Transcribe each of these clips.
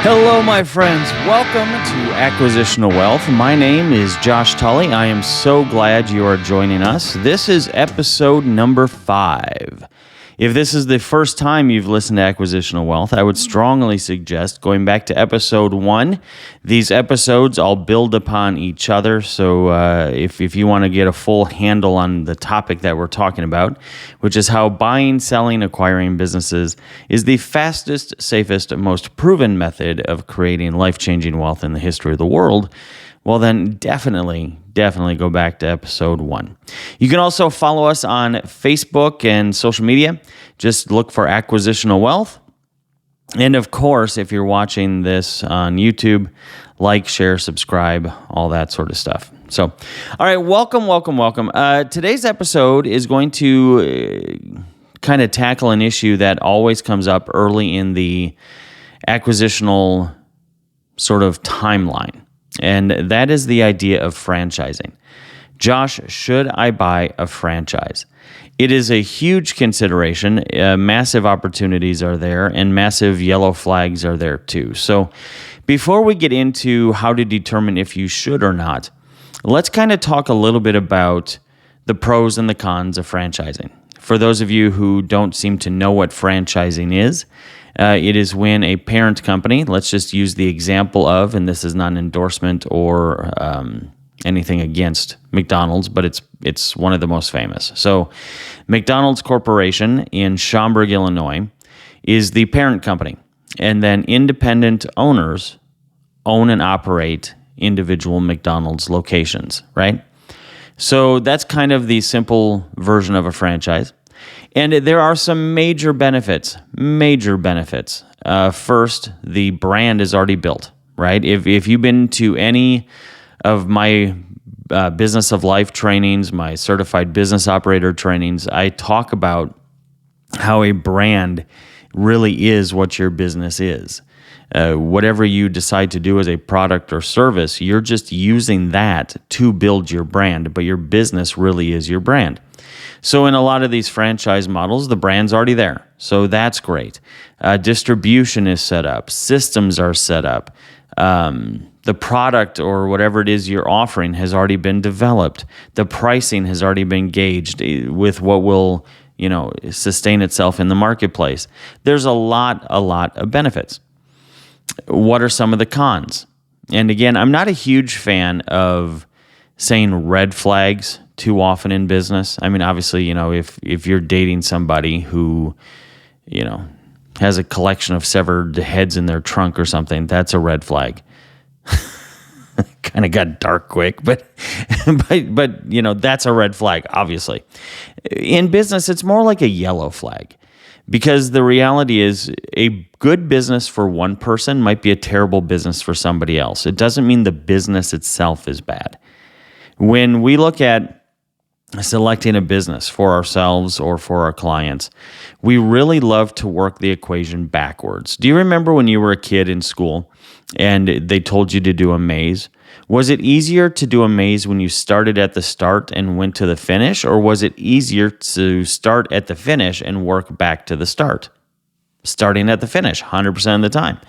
Hello, my friends. Welcome to Acquisitional Wealth. My name is Josh Tully. I am so glad you are joining us. This is episode number 5. If this is the first time you've listened to Acquisitional Wealth, I would strongly suggest going back to episode 1. These episodes all build upon each other, so if you want to get a full handle on the topic that we're talking about, which is how buying, selling, acquiring businesses is the fastest, safest, most proven method of creating life-changing wealth in the history of the world, well then definitely go back to episode 1. You can also follow us on Facebook and social media. Just look for Acquisitional Wealth. And of course, if you're watching this on YouTube, like, share, subscribe, all that sort of stuff. So, all right, welcome. Today's episode is going to kind of tackle an issue that always comes up early in the acquisitional sort of timeline. And that is the idea of franchising. Josh, should I buy a franchise? It is a huge consideration. Massive opportunities are there, and massive yellow flags are there too. So before we get into how to determine if you should or not, let's kind of talk a little bit about the pros and the cons of franchising. For those of you who don't seem to know what franchising is, it is when a parent company, let's just use the example of, and this is not an endorsement or anything against McDonald's, but it's one of the most famous. So McDonald's Corporation in Schaumburg, Illinois, is the parent company. And then independent owners own and operate individual McDonald's locations, right? So that's kind of the simple version of a franchise. And there are some major benefits. First, the brand is already built, right? If you've been to any of my business of life trainings, my certified business operator trainings, I talk about how a brand really is what your business is. Whatever you decide to do as a product or service, you're just using that to build your brand, but your business really is your brand. So in a lot of these franchise models, the brand's already there. So that's great. Distribution is set up. Systems are set up. The product or whatever it is you're offering has already been developed. The pricing has already been gauged with what will, sustain itself in the marketplace. There's a lot of benefits. What are some of the cons? And again, I'm not a huge fan of saying red flags too often in business. I mean, obviously, if you're dating somebody who, has a collection of severed heads in their trunk or something, that's a red flag. Kind of got dark quick, but that's a red flag, obviously. In business, it's more like a yellow flag, because the reality is a good business for one person might be a terrible business for somebody else. It doesn't mean the business itself is bad. When we look at selecting a business for ourselves or for our clients, we really love to work the equation backwards. Do you remember when you were a kid in school and they told you to do a maze? Was it easier to do a maze when you started at the start and went to the finish, or was it easier to start at the finish and work back to the start? Starting at the finish 100% of the time.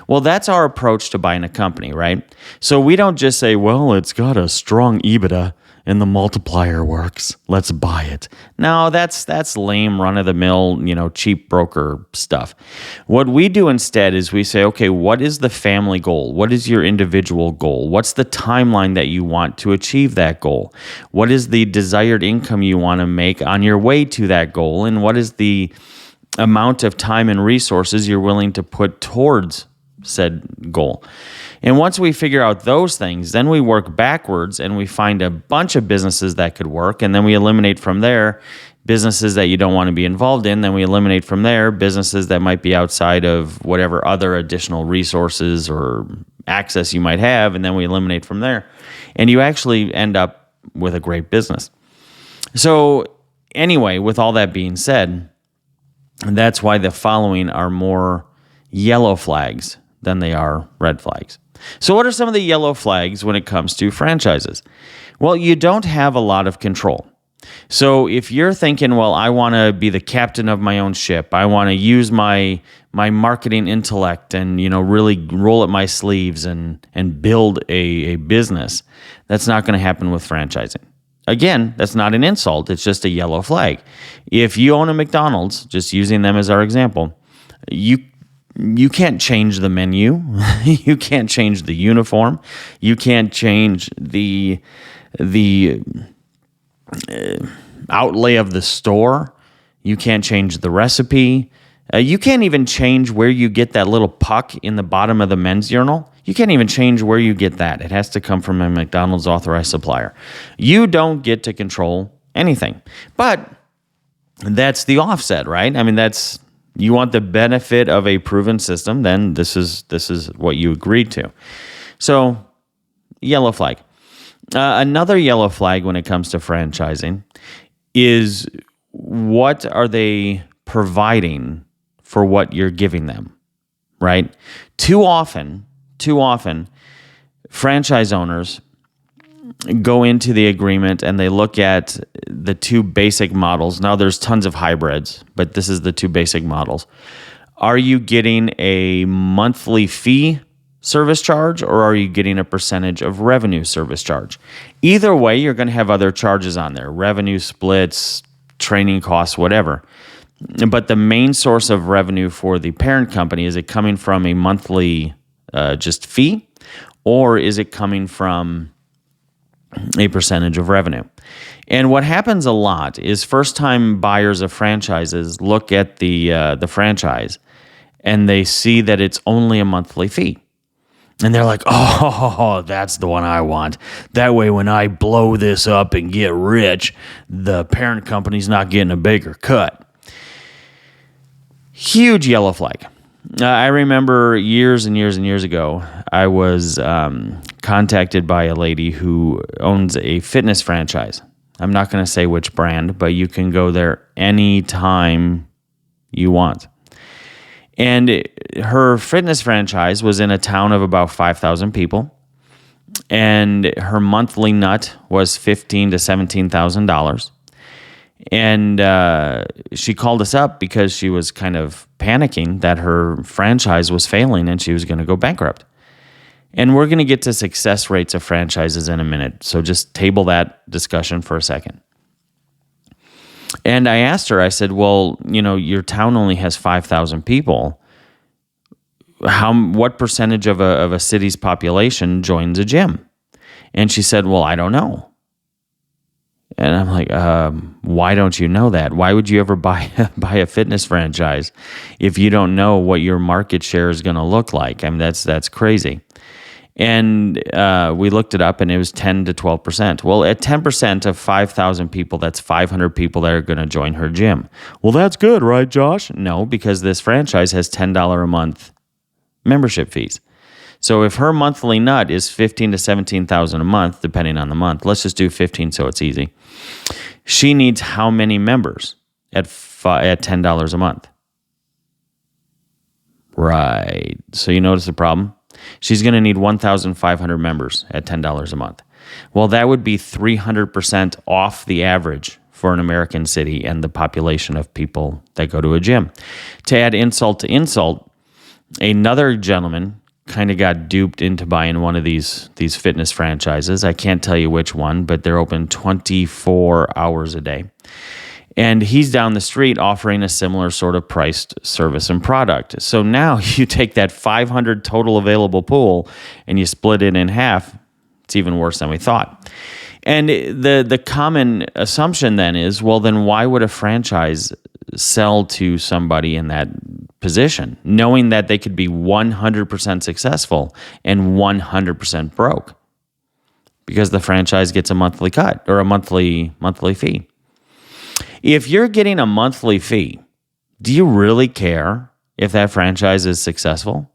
Well, that's our approach to buying a company, right? So we don't just say, well, it's got a strong EBITDA and the multiplier works, let's buy it. No, that's lame, run-of-the-mill, cheap broker stuff. What we do instead is we say, okay, what is the family goal? What is your individual goal? What's the timeline that you want to achieve that goal? What is the desired income you want to make on your way to that goal? And what is the amount of time and resources you're willing to put towards said goal? And once we figure out those things, then we work backwards and we find a bunch of businesses that could work, and then we eliminate from there businesses that you don't want to be involved in. Then we eliminate from there businesses that might be outside of whatever other additional resources or access you might have, and then we eliminate from there. And you actually end up with a great business. So anyway, with all that being said, that's why the following are more yellow flags than they are red flags. So what are some of the yellow flags when it comes to franchises? Well, you don't have a lot of control. So if you're thinking, well, I want to be the captain of my own ship, I want to use my marketing intellect and really roll up my sleeves and build a business, that's not going to happen with franchising. Again, that's not an insult. It's just a yellow flag. If you own a McDonald's, just using them as our example, you can't change the menu. You can't change the uniform. You can't change the outlay of the store. You can't change the recipe. You can't even change where you get that little puck in the bottom of the men's urinal. You can't even change where you get that. It has to come from a McDonald's authorized supplier. You don't get to control anything. But that's the offset, right? I mean, you want the benefit of a proven system, then this is what you agreed to. So, yellow flag. Another yellow flag when it comes to franchising is, what are they providing for what you're giving them, right? Too often, franchise owners go into the agreement and they look at the two basic models. Now there's tons of hybrids, but this is the two basic models. Are you getting a monthly fee service charge, or are you getting a percentage of revenue service charge? Either way, you're going to have other charges on there, revenue splits, training costs, whatever. But the main source of revenue for the parent company, is it coming from a monthly just fee, or is it coming from a percentage of revenue? And what happens a lot is first-time buyers of franchises look at the franchise and they see that it's only a monthly fee. And they're like, oh, that's the one I want. That way, when I blow this up and get rich, the parent company's not getting a bigger cut. Huge yellow flag. I remember years and years and years ago, I was contacted by a lady who owns a fitness franchise. I'm not going to say which brand, but you can go there anytime you want. And her fitness franchise was in a town of about 5,000 people, and her monthly nut was $15,000 to $17,000. And she called us up because she was kind of panicking that her franchise was failing and she was going to go bankrupt. And we're going to get to success rates of franchises in a minute, so just table that discussion for a second. And I asked her, I said, well, your town only has 5,000 people. What percentage of a city's population joins a gym? And she said, well, I don't know. And I'm like, why don't you know that? Why would you ever buy a fitness franchise if you don't know what your market share is going to look like? I mean, that's crazy. And we looked it up, and it was 10 to 12%. Well, at 10% of 5,000 people, that's 500 people that are going to join her gym. Well, that's good, right, Josh? No, because this franchise has $10 a month membership fees. So if her monthly nut is $15,000 to $17,000 a month, depending on the month, let's just do 15 so it's easy. She needs how many members at $10 a month? Right. So you notice the problem? She's going to need 1,500 members at $10 a month. Well, that would be 300% off the average for an American city and the population of people that go to a gym. To add insult to insult, another gentleman kind of got duped into buying one of these fitness franchises. I can't tell you which one, but they're open 24 hours a day. And he's down the street offering a similar sort of priced service and product. So now you take that 500 total available pool and you split it in half. It's even worse than we thought. And the common assumption then is, well, then why would a franchise sell to somebody in that position, knowing that they could be 100% successful and 100% broke? Because the franchise gets a monthly cut or a monthly fee. If you're getting a monthly fee, do you really care if that franchise is successful?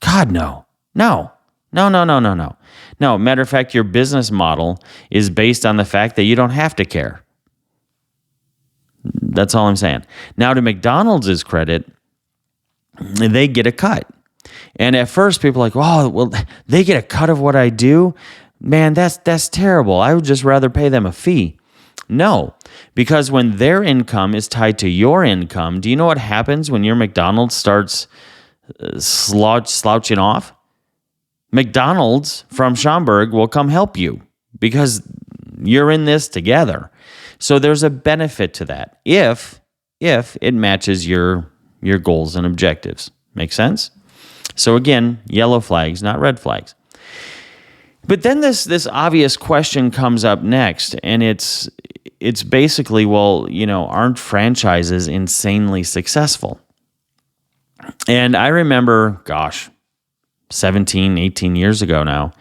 God, no. No. Matter of fact, your business model is based on the fact that you don't have to care. That's all I'm saying. Now, to McDonald's credit, they get a cut. And at first, people are like, oh, well, they get a cut of what I do? Man, that's terrible. I would just rather pay them a fee. No, because when their income is tied to your income, do you know what happens when your McDonald's starts slouching off? McDonald's from Schaumburg will come help you because you're in this together. So there's a benefit to that if it matches your goals and objectives. Make sense? So again, yellow flags, not red flags. But then this obvious question comes up next, and it's basically, well, aren't franchises insanely successful? And I remember, 17, 18 years ago now,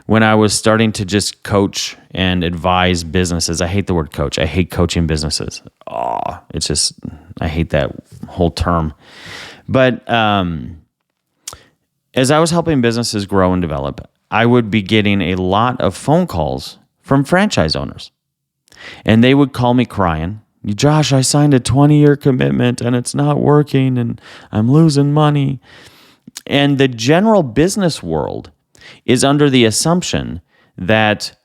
when I was starting to just coach and advise businesses. I hate the word coach. I hate coaching businesses. It's just, I hate that whole term. But as I was helping businesses grow and develop, I would be getting a lot of phone calls from franchise owners. And they would call me crying. Josh, I signed a 20-year commitment and it's not working and I'm losing money. And the general business world is under the assumption that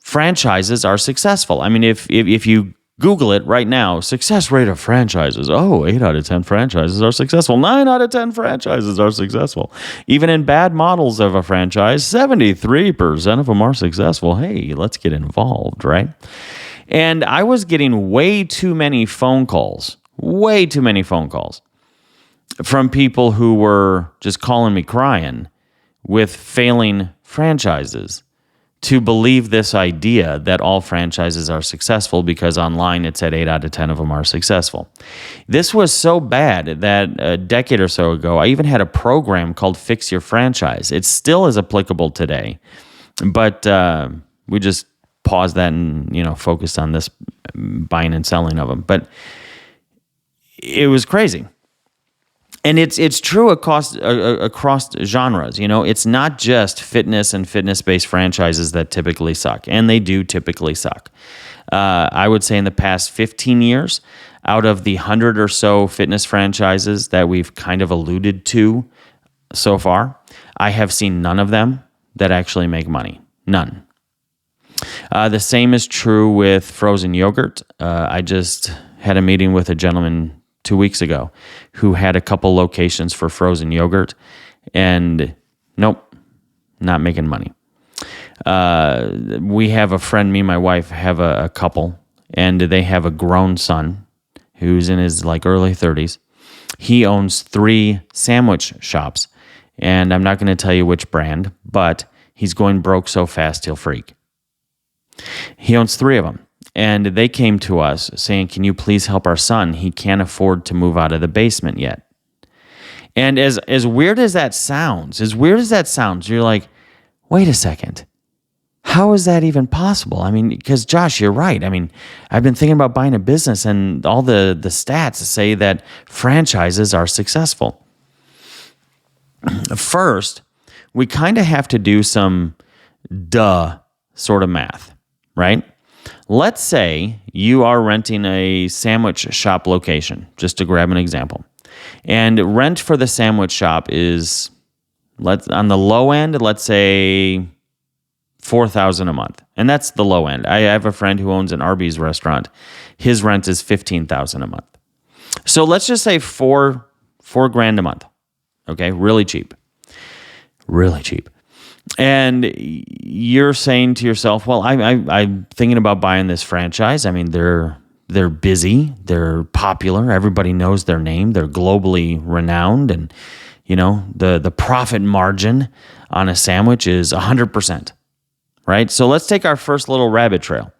franchises are successful. I mean, if you Google it right now, success rate of franchises. 8 out of 10 franchises are successful. 9 out of 10 franchises are successful. Even in bad models of a franchise, 73% of them are successful. Hey, let's get involved, right? And I was getting way too many phone calls from people who were just calling me crying with failing franchises to believe this idea that all franchises are successful because online it said 8 out of 10 of them are successful. This was so bad that a decade or so ago, I even had a program called Fix Your Franchise. It still is applicable today, but we just paused that and focused on this buying and selling of them. But it was crazy. And it's true across genres. It's not just fitness and fitness-based franchises that typically suck, and they do typically suck. I would say in the past 15 years, out of the 100 or so fitness franchises that we've kind of alluded to so far, I have seen none of them that actually make money. None. The same is true with frozen yogurt. I just had a meeting with a gentleman 2 weeks ago who had a couple locations for frozen yogurt, and nope, not making money. We have a friend, me and my wife have a couple, and they have a grown son who's in his early 30s. He owns 3 sandwich shops, and I'm not going to tell you which brand, but he's going broke so fast he'll freak. He owns 3 of them. And they came to us saying, can you please help our son? He can't afford to move out of the basement yet. And as weird as that sounds, you're like, wait a second. How is that even possible? I mean, because Josh, you're right. I mean, I've been thinking about buying a business and all the stats say that franchises are successful. First, we kind of have to do some sort of math, right? Let's say you are renting a sandwich shop location, just to grab an example. And rent for the sandwich shop is, on the low end, let's say $4,000 a month. And that's the low end. I have a friend who owns an Arby's restaurant. His rent is $15,000 a month. So let's just say $4,000 a month. Okay, really cheap. Really cheap. And you're saying to yourself, well, I'm thinking about buying this franchise. I mean, they're busy, they're popular, everybody knows their name, they're globally renowned, and the profit margin on a sandwich is 100%, right? So let's take our first little rabbit trail.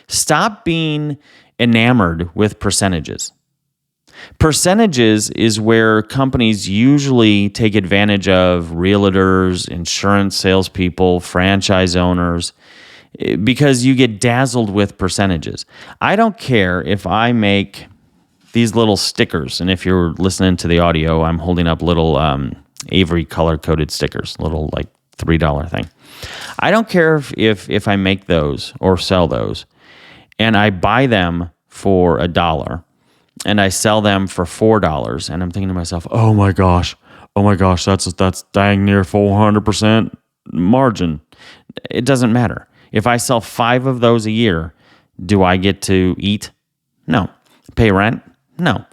Stop being enamored with percentages. Percentages is where companies usually take advantage of realtors, insurance salespeople, franchise owners, because you get dazzled with percentages. I don't care if I make these little stickers, and if you're listening to the audio, I'm holding up little Avery color-coded stickers, little $3 thing. I don't care if I make those or sell those, and I buy them for $1. And I sell them for $4, and I'm thinking to myself, oh my gosh, that's dang near 400% margin. It doesn't matter. If I sell 5 of those a year, Do I get to eat? No. Pay rent? No.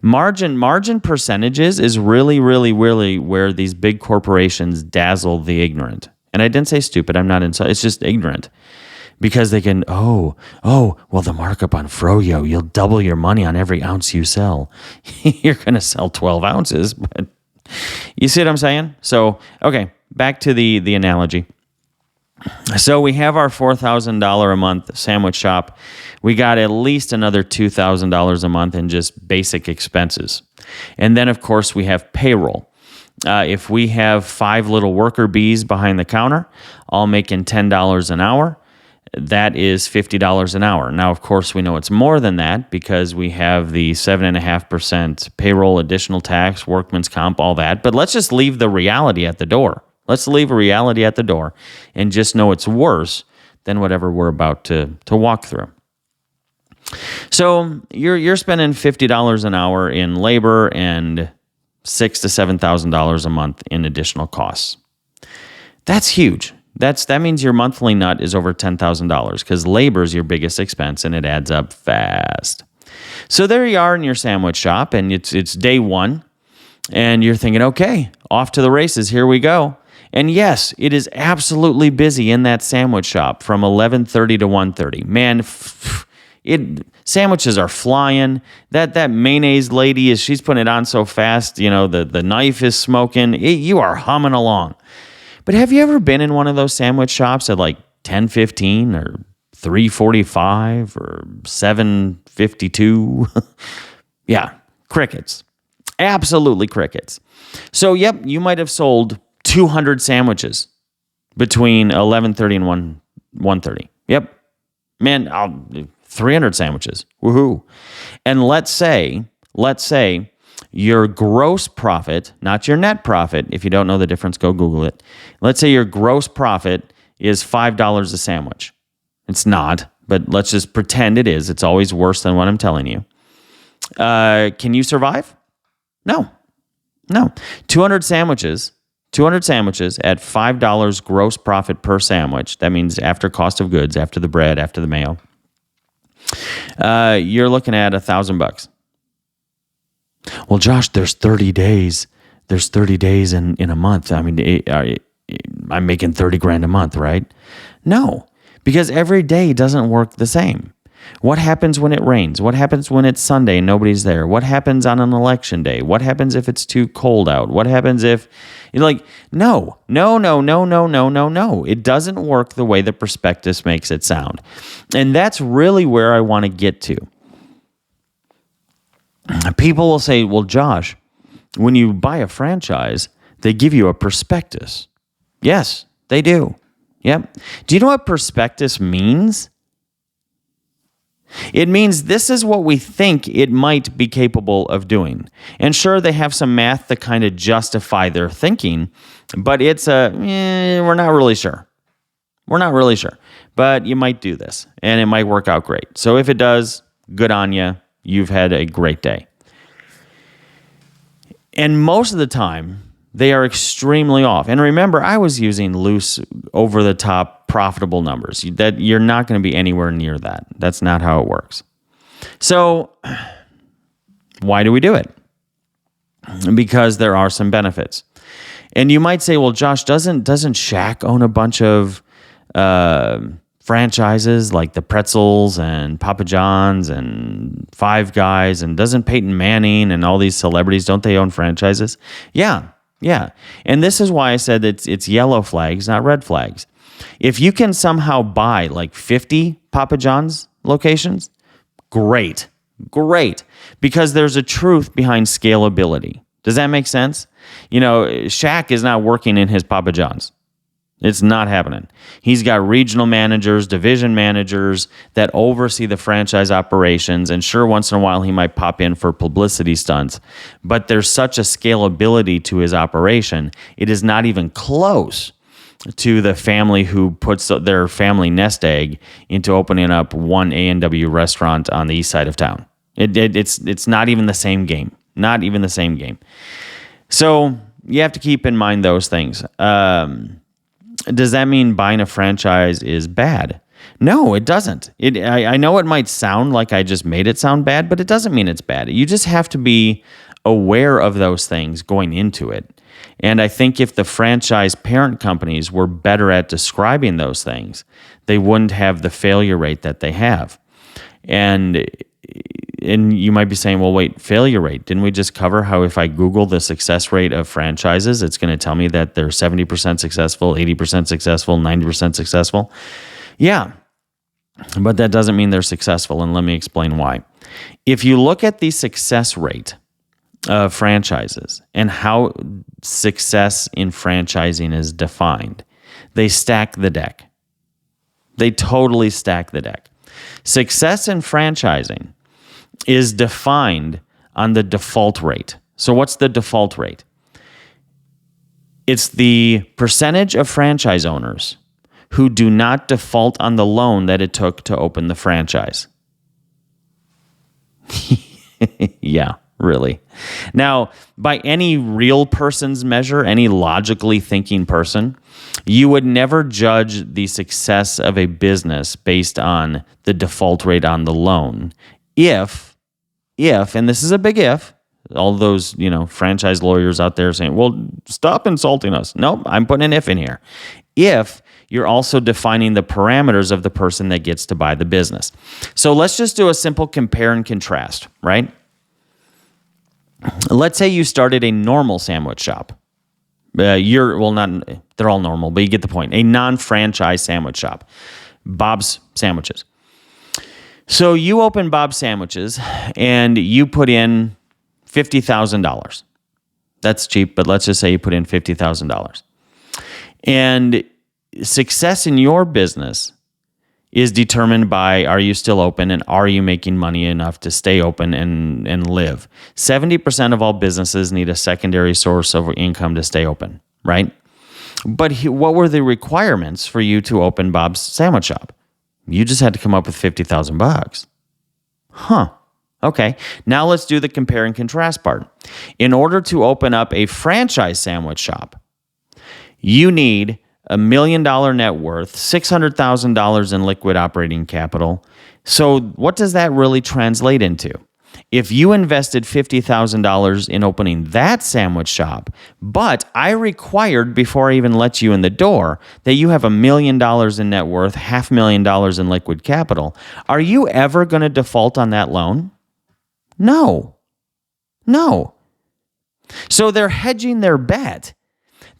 Margin percentages is really, really, really where these big corporations dazzle the ignorant. And I didn't say stupid. I'm not inside. It's just ignorant. Because they can, well, the markup on Froyo, you'll double your money on every ounce you sell. You're going to sell 12 ounces, but you see what I'm saying? So, okay, back to the analogy. So we have our $4,000 a month sandwich shop. We got at least another $2,000 a month in just basic expenses. And then, of course, we have payroll. If we have 5 little worker bees behind the counter, all making $10 an hour, that is $50 an hour. Now, of course, we know it's more than that because we have the 7.5% payroll, additional tax, workman's comp, all that. But let's just leave the reality at the door. Let's leave a reality at the door and just know it's worse than whatever we're about to walk through. So you're spending $50 an hour in labor and $6,000 to $7,000 a month in additional costs. That's huge. That means your monthly nut is over $10,000 because labor is your biggest expense and it adds up fast. So there you are in your sandwich shop and it's day one and you're thinking, okay, off to the races, here we go. And yes, it is absolutely busy in that sandwich shop from 11:30 to 1:30. Man, sandwiches are flying. That mayonnaise lady she's putting it on so fast, the knife is smoking. You are humming along. But have you ever been in one of those sandwich shops at like 10:15 or 3:45 or 7:52? Yeah, crickets. Absolutely crickets. So, yep, you might have sold 200 sandwiches between 11:30 and 1:30. Yep. Man, 300 sandwiches. Woohoo. And let's say your gross profit, not your net profit. If you don't know the difference, go Google it. Let's say your gross profit is $5 a sandwich. It's not, but let's just pretend it is. It's always worse than what I'm telling you. Can you survive? No. 200 sandwiches at $5 gross profit per sandwich. That means after cost of goods, after the bread, after the mayo. You're looking at $1,000. Well, Josh, there's 30 days. There's 30 days in a month. I mean, I'm making 30 grand a month, right? No, because every day doesn't work the same. What happens when it rains? What happens when it's Sunday and nobody's there? What happens on an election day? What happens if it's too cold out? What happens if, no. It doesn't work the way the prospectus makes it sound. And that's really where I want to get to. People will say, well, Josh, when you buy a franchise, they give you a prospectus. Yes, they do. Yep. Do you know what prospectus means? It means this is what we think it might be capable of doing. And sure, they have some math to kind of justify their thinking, but it's we're not really sure. We're not really sure. But you might do this, and it might work out great. So if it does, good on you. You've had a great day. And most of the time, they are extremely off. And remember, I was using loose, over-the-top, profitable numbers. That you're not going to be anywhere near that. That's not how it works. So, why do we do it? Because there are some benefits. And you might say, well, Josh, doesn't Shaq own a bunch of franchises like the Pretzels and Papa John's and Five Guys, and doesn't Peyton Manning and all these celebrities, don't they own franchises? Yeah. And this is why I said it's yellow flags, not red flags. If you can somehow buy like 50 Papa John's locations, great. Because there's a truth behind scalability. Does that make sense? Shaq is not working in his Papa John's. It's not happening. He's got regional managers, division managers that oversee the franchise operations. And sure, once in a while, he might pop in for publicity stunts. But there's such a scalability to his operation. It is not even close to the family who puts their family nest egg into opening up one A&W restaurant on the east side of town. It's not even the same game. Not even the same game. So you have to keep in mind those things. Does that mean buying a franchise is bad? No, it doesn't. I know it might sound like I just made it sound bad, but it doesn't mean it's bad. You just have to be aware of those things going into it. And I think if the franchise parent companies were better at describing those things, they wouldn't have the failure rate that they have. And you might be saying, well, wait, failure rate. Didn't we just cover how if I Google the success rate of franchises, it's going to tell me that they're 70% successful, 80% successful, 90% successful? Yeah, but that doesn't mean they're successful, and let me explain why. If you look at the success rate of franchises and how success in franchising is defined, they stack the deck. They totally stack the deck. Success in franchising is defined on the default rate. So what's the default rate? It's the percentage of franchise owners who do not default on the loan that it took to open the franchise. Yeah, really. Now, by any real person's measure, any logically thinking person, you would never judge the success of a business based on the default rate on the loan. If, and this is a big if, all those, franchise lawyers out there saying, well, stop insulting us. Nope, I'm putting an if in here. If you're also defining the parameters of the person that gets to buy the business. So let's just do a simple compare and contrast, right? Let's say you started a normal sandwich shop. They're all normal, but you get the point. A non-franchise sandwich shop. Bob's Sandwiches. So you open Bob's Sandwiches and you put in $50,000. That's cheap, but let's just say you put in $50,000. And success in your business is determined by, are you still open and are you making money enough to stay open and live? 70% of all businesses need a secondary source of income to stay open, right? But what were the requirements for you to open Bob's Sandwich Shop? You just had to come up with $50,000. Huh. Okay. Now let's do the compare and contrast part. In order to open up a franchise sandwich shop, you need $1 million net worth, $600,000 in liquid operating capital. So what does that really translate into? If you invested $50,000 in opening that sandwich shop, but I required before I even let you in the door that you have $1 million in net worth, $500,000 in liquid capital, are you ever going to default on that loan? No. So they're hedging their bet.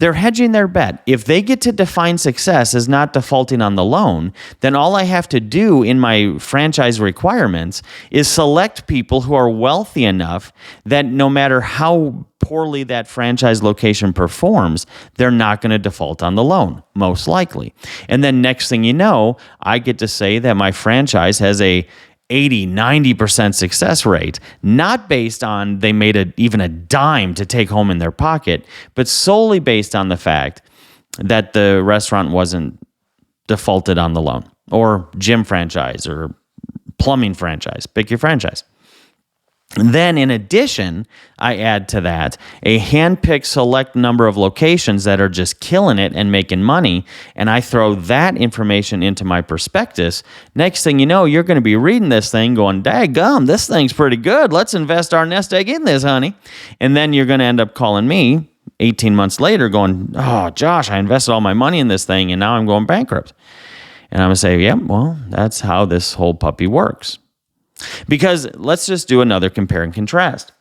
If they get to define success as not defaulting on the loan, then all I have to do in my franchise requirements is select people who are wealthy enough that no matter how poorly that franchise location performs, they're not going to default on the loan, most likely. And then next thing you know, I get to say that my franchise has a 80-90% success rate, not based on they made even a dime to take home in their pocket, but solely based on the fact that the restaurant wasn't defaulted on the loan, or gym franchise, or plumbing franchise. Pick your franchise. Then, in addition, I add to that a hand-picked select number of locations that are just killing it and making money, and I throw that information into my prospectus. Next thing you know, you're going to be reading this thing going, daggum, this thing's pretty good. Let's invest our nest egg in this, honey. And then you're going to end up calling me 18 months later going, oh, Josh, I invested all my money in this thing, and now I'm going bankrupt. And I'm going to say, yeah, well, that's how this whole puppy works. Because let's just do another compare and contrast.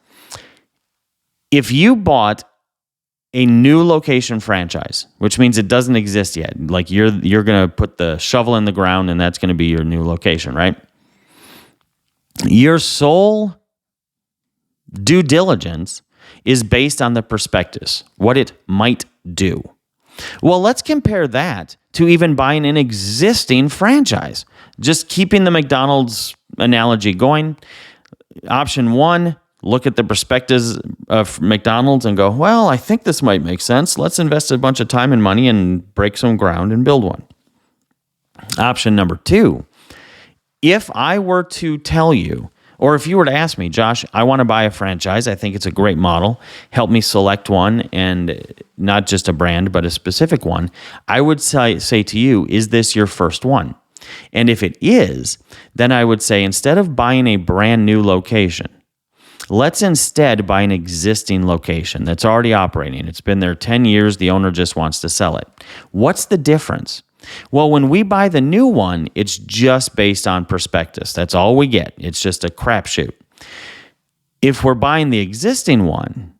If you bought a new location franchise, which means it doesn't exist yet, like you're going to put the shovel in the ground and that's going to be your new location, right? Your sole due diligence is based on the prospectus, what it might do. Well, let's compare that to even buying an existing franchise. Just keeping the McDonald's analogy going. Option one, look at the prospectus of McDonald's and go, well, I think this might make sense. Let's invest a bunch of time and money and break some ground and build one. Option number two, if I were to tell you, or if you were to ask me, Josh, I want to buy a franchise. I think it's a great model. Help me select one, and not just a brand, but a specific one. I would say to you, is this your first one? And if it is, then I would say instead of buying a brand new location, let's instead buy an existing location that's already operating. It's been there 10 years. The owner just wants to sell it. What's the difference? Well, when we buy the new one, it's just based on prospectus. That's all we get. It's just a crapshoot. If we're buying the existing one,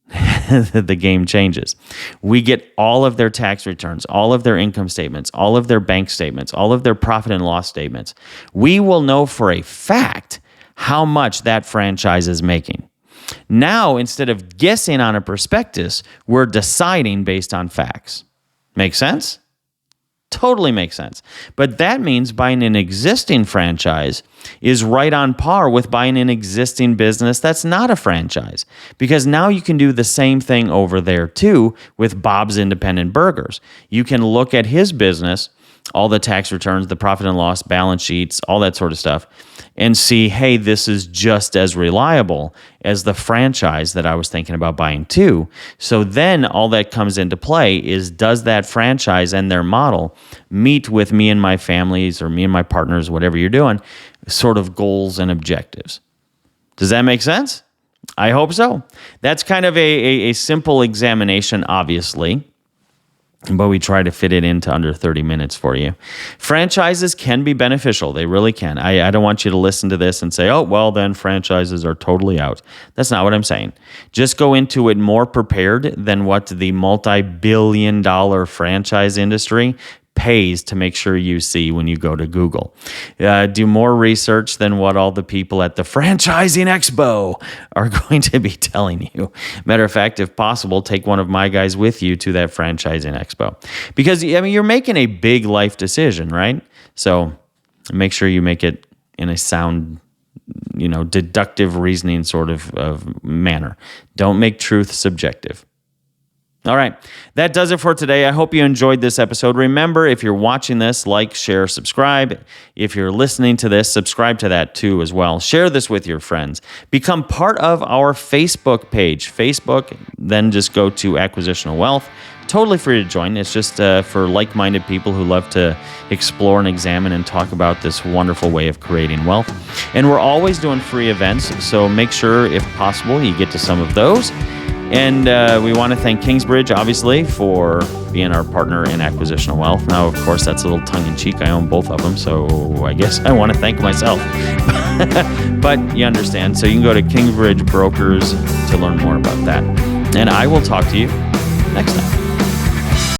the game changes. We get all of their tax returns, all of their income statements, all of their bank statements, all of their profit and loss statements. We will know for a fact how much that franchise is making. Now, instead of guessing on a prospectus, we're deciding based on facts. Make sense? Totally makes sense. But that means buying an existing franchise is right on par with buying an existing business that's not a franchise, because now you can do the same thing over there too with Bob's Independent Burgers. You can look at his business, all the tax returns, the profit and loss, balance sheets, all that sort of stuff, and see, hey, this is just as reliable as the franchise that I was thinking about buying too. So then all that comes into play is, does that franchise and their model meet with me and my families, or me and my partners, whatever you're doing, sort of goals and objectives? Does that make sense? I hope so. That's kind of a simple examination, obviously, but we try to fit it into under 30 minutes for you. Franchises can be beneficial. They really can. I don't want you to listen to this and say, oh, well, then franchises are totally out. That's not what I'm saying. Just go into it more prepared than what the multi-billion-dollar franchise industry pays to make sure you see when you go to Google. Do more research than what all the people at the Franchising Expo are going to be telling you. Matter of fact, if possible, take one of my guys with you to that Franchising Expo. Because, I mean, you're making a big life decision, right? So make sure you make it in a sound, deductive reasoning sort of manner. Don't make truth subjective. All right, that does it for today. I hope you enjoyed this episode. Remember, if you're watching this, like, share, subscribe. If you're listening to this, subscribe to that too as well. Share this with your friends. Become part of our Facebook page. Facebook, then just go to Acquisitional Wealth. Totally free to join. It's just for like-minded people who love to explore and examine and talk about this wonderful way of creating wealth. And we're always doing free events, so make sure, if possible, you get to some of those. And we want to thank Kingsbridge, obviously, for being our partner in Acquisitional Wealth. Now, of course, that's a little tongue-in-cheek. I own both of them, so I guess I want to thank myself. But you understand. So you can go to Kingsbridge Brokers to learn more about that. And I will talk to you next time.